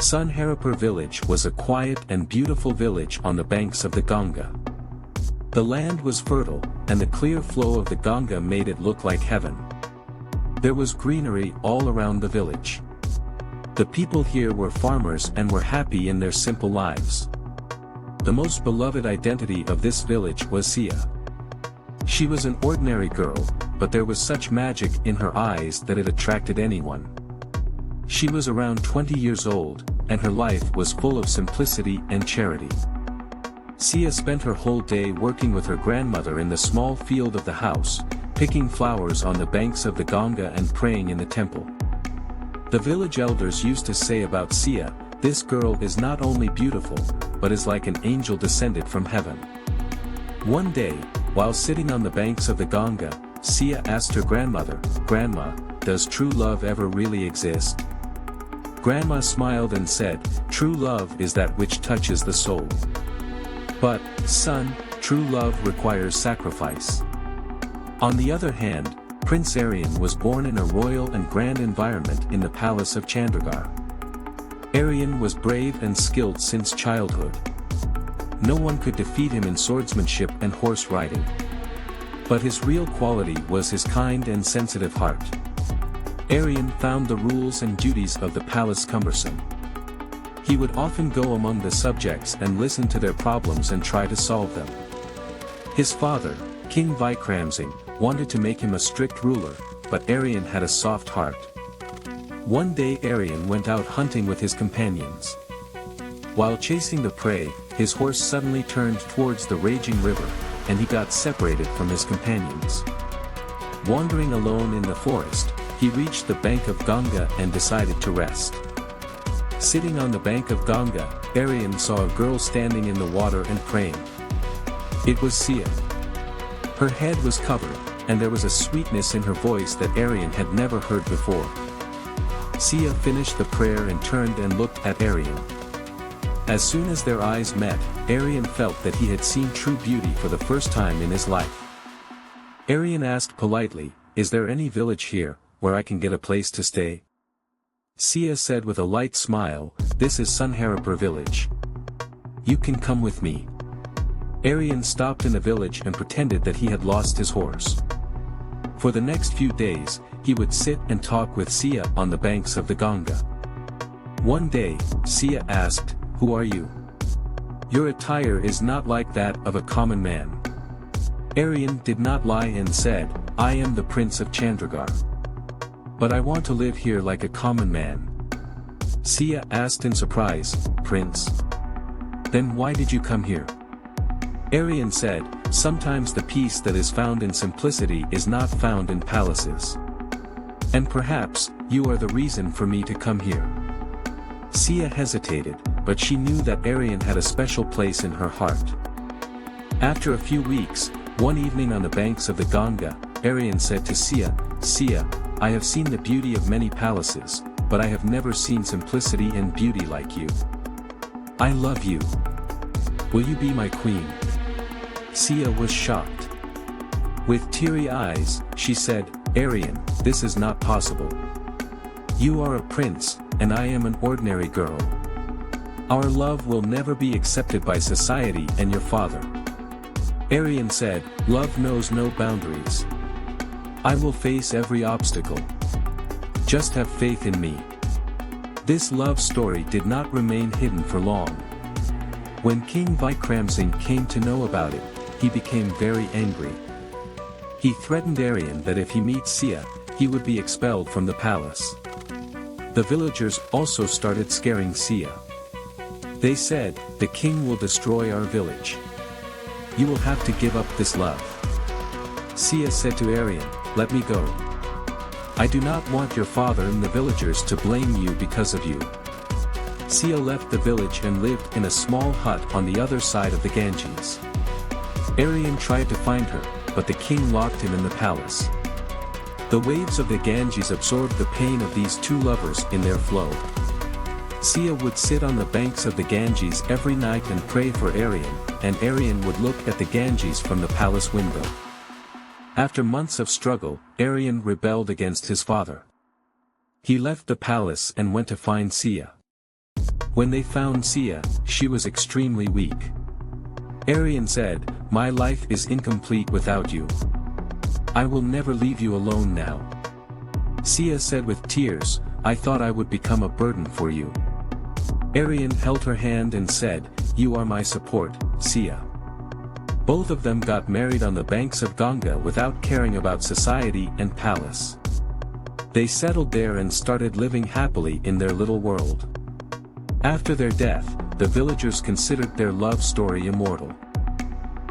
Sunharapur village was a quiet and beautiful village on the banks of the Ganga. The land was fertile, and the clear flow of the Ganga made it look like heaven. There was greenery all around the village. The people here were farmers and were happy in their simple lives. The most beloved identity of this village was Sia. She was an ordinary girl, but there was such magic in her eyes that it attracted anyone. She was around 20 years old, and her life was full of simplicity and charity. Sia spent her whole day working with her grandmother in the small field of the house, picking flowers on the banks of the Ganga and praying in the temple. The village elders used to say about Sia, "This girl is not only beautiful, but is like an angel descended from heaven." One day, while sitting on the banks of the Ganga, Sia asked her grandmother, "Grandma, does true love ever really exist?" Grandma smiled and said, "True love is that which touches the soul. But, son, true love requires sacrifice." On the other hand, Prince Aryan was born in a royal and grand environment in the palace of Chandragarh. Aryan was brave and skilled since childhood. No one could defeat him in swordsmanship and horse riding. But his real quality was his kind and sensitive heart. Aryan found the rules and duties of the palace cumbersome. He would often go among the subjects and listen to their problems and try to solve them. His father, King Vikramsingh, wanted to make him a strict ruler, but Aryan had a soft heart. One day Aryan went out hunting with his companions. While chasing the prey, his horse suddenly turned towards the raging river, and he got separated from his companions. Wandering alone in the forest, he reached the bank of Ganga and decided to rest. Sitting on the bank of Ganga, Aryan saw a girl standing in the water and praying. It was Sia. Her head was covered, and there was a sweetness in her voice that Aryan had never heard before. Sia finished the prayer and turned and looked at Aryan. As soon as their eyes met, Aryan felt that he had seen true beauty for the first time in his life. Aryan asked politely, "Is there any village here, where I can get a place to stay?" Sia said with a light smile, "This is Sunharapur village. You can come with me." Aryan stopped in the village and pretended that he had lost his horse. For the next few days, he would sit and talk with Sia on the banks of the Ganga. One day, Sia asked, "Who are you? Your attire is not like that of a common man." Aryan did not lie and said, "I am the Prince of Chandragarh. But I want to live here like a common man." Sia asked in surprise, "Prince? Then why did you come here?" Aryan said, "Sometimes the peace that is found in simplicity is not found in palaces. And perhaps, you are the reason for me to come here." Sia hesitated, but she knew that Aryan had a special place in her heart. After a few weeks, one evening on the banks of the Ganga, Aryan said to Sia, "Sia, I have seen the beauty of many palaces, but I have never seen simplicity and beauty like you. I love you. Will you be my queen?" Sia was shocked. With teary eyes, she said, "Aryan, this is not possible. You are a prince, and I am an ordinary girl. Our love will never be accepted by society and your father." Aryan said, "Love knows no boundaries. I will face every obstacle. Just have faith in me." This love story did not remain hidden for long. When King Vikramsingh came to know about it, he became very angry. He threatened Aryan that if he meets Sia, he would be expelled from the palace. The villagers also started scaring Sia. They said, "The king will destroy our village. You will have to give up this love." Sia said to Aryan, "Let me go. I do not want your father and the villagers to blame you because of you." Sia left the village and lived in a small hut on the other side of the Ganges. Aryan tried to find her, but the king locked him in the palace. The waves of the Ganges absorbed the pain of these two lovers in their flow. Sia would sit on the banks of the Ganges every night and pray for Aryan, and Aryan would look at the Ganges from the palace window. After months of struggle, Aryan rebelled against his father. He left the palace and went to find Sia. When they found Sia, she was extremely weak. Arion said, "My life is incomplete without you. I will never leave you alone now." Sia said with tears, "I thought I would become a burden for you." Arion held her hand and said, "You are my support, Sia." Both of them got married on the banks of Ganga without caring about society and palace. They settled there and started living happily in their little world. After their death, the villagers considered their love story immortal.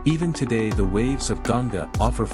Even today the waves of Ganga offer